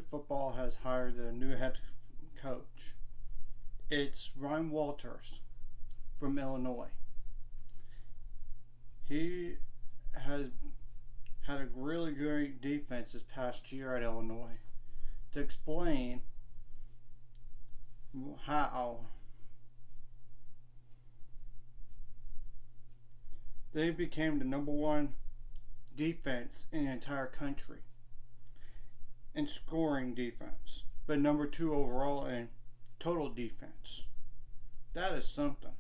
Football has hired a new head coach. It's Ryan Walters from Illinois. He has had a really great defense this past year at Illinois. To explain how they became the number one defense in the entire country in scoring defense, but number two overall in total defense. That is something.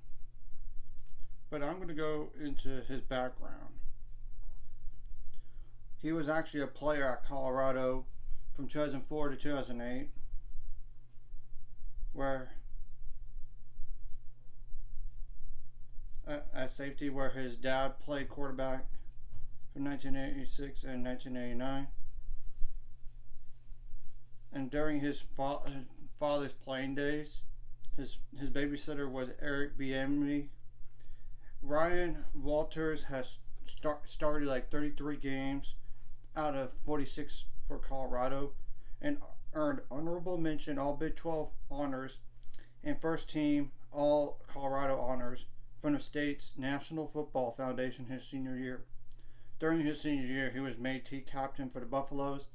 But I'm going to go into his background. He was actually a player at Colorado from 2004 to 2008, where at safety, where his dad played quarterback from 1986 and 1989. And during his father's playing days, his babysitter was Eric Bieniemy. Ryan Walters has started like 33 games out of 46 for Colorado and earned honorable mention all Big 12 honors and first team all Colorado honors from the state's National Football Foundation his senior year. During his senior year, he was made team captain for the Buffaloes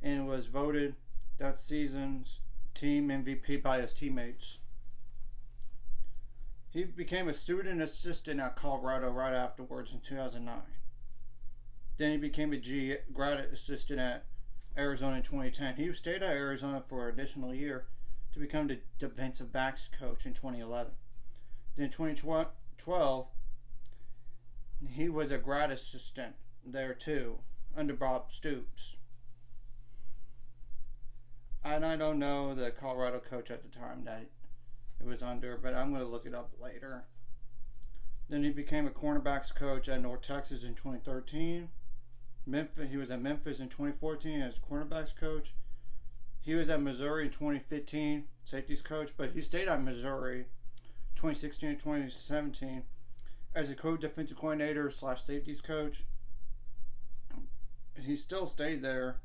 and was voted that season's team MVP by his teammates. He became a student assistant at Colorado right afterwards in 2009. Then he became a grad assistant at Arizona in 2010. He stayed at Arizona for an additional year to become the defensive backs coach in 2011. Then in 2012, he was a grad assistant there too, under Bob Stoops. And I don't know the Colorado coach at the time that it was under, but I'm going to look it up later. Then he became a cornerbacks coach at North Texas in 2013. He was at Memphis in 2014 as cornerbacks coach. He was at Missouri in 2015, safeties coach, but he stayed at Missouri 2016 and 2017 as a co-defensive coordinator / safeties coach. He still stayed there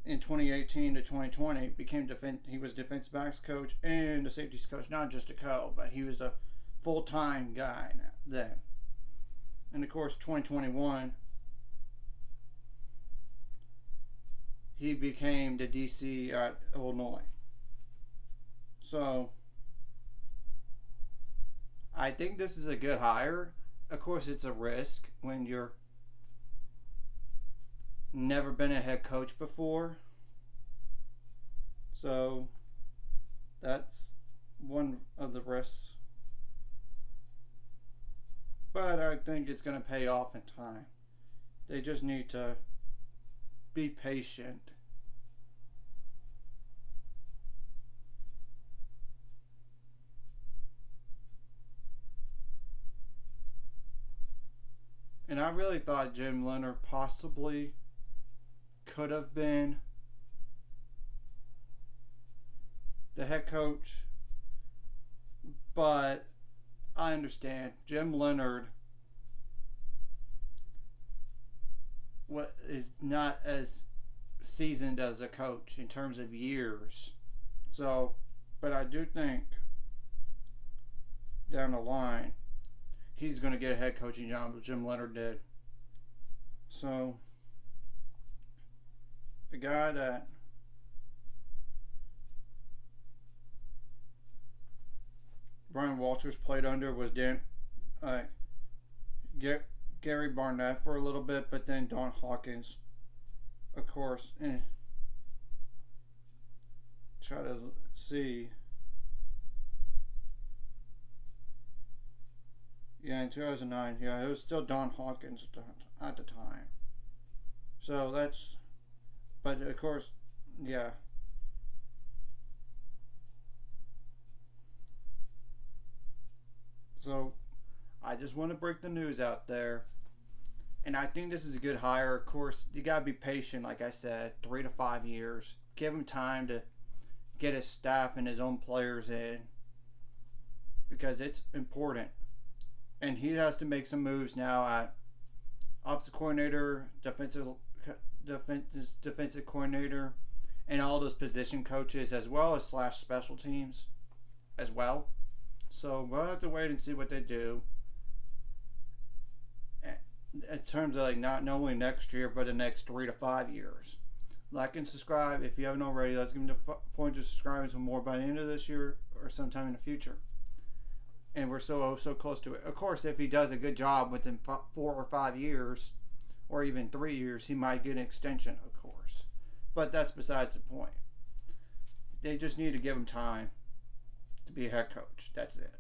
in 2018 to 2020. He was defensive backs coach and a safeties coach, not just a co, but he was a full-time guy then. And of course, 2021, he became the DC at Illinois. So I think this is a good hire. Of course, it's a risk when you're never been a head coach before. So that's one of the risks. But I think it's going to pay off in time. They just need to be patient. And I really thought Jim Leonhard possibly could have been the head coach, but I understand Jim Leonhard is not as seasoned as a coach in terms of years. So, but I do think down the line he's going to get a head coaching job, as Jim Leonhard did. So the guy that Brian Walters played under was Gary Barnett for a little bit, but then Don Hawkins, of course. Try to see. Yeah, in 2009, yeah, it was still Don Hawkins at the time. So that's, but of course, yeah. So I just want to break the news out there. And I think this is a good hire. Of course, you got to be patient, like I said, 3 to 5 years. Give him time to get his staff and his own players in, because it's important. And he has to make some moves now at offensive coordinator, defensive coordinator, and all those position coaches as well as / special teams as well. So we'll have to wait and see what they do in terms of like not only next year but the next 3 to 5 years. Like and subscribe if you haven't already. Let's give them the point to subscribe some more by the end of this year or sometime in the future. And we're so close to it. Of course, if he does a good job within 4 or 5 years, or even 3 years, he might get an extension, of course. But that's besides the point. They just need to give him time to be a head coach. That's it.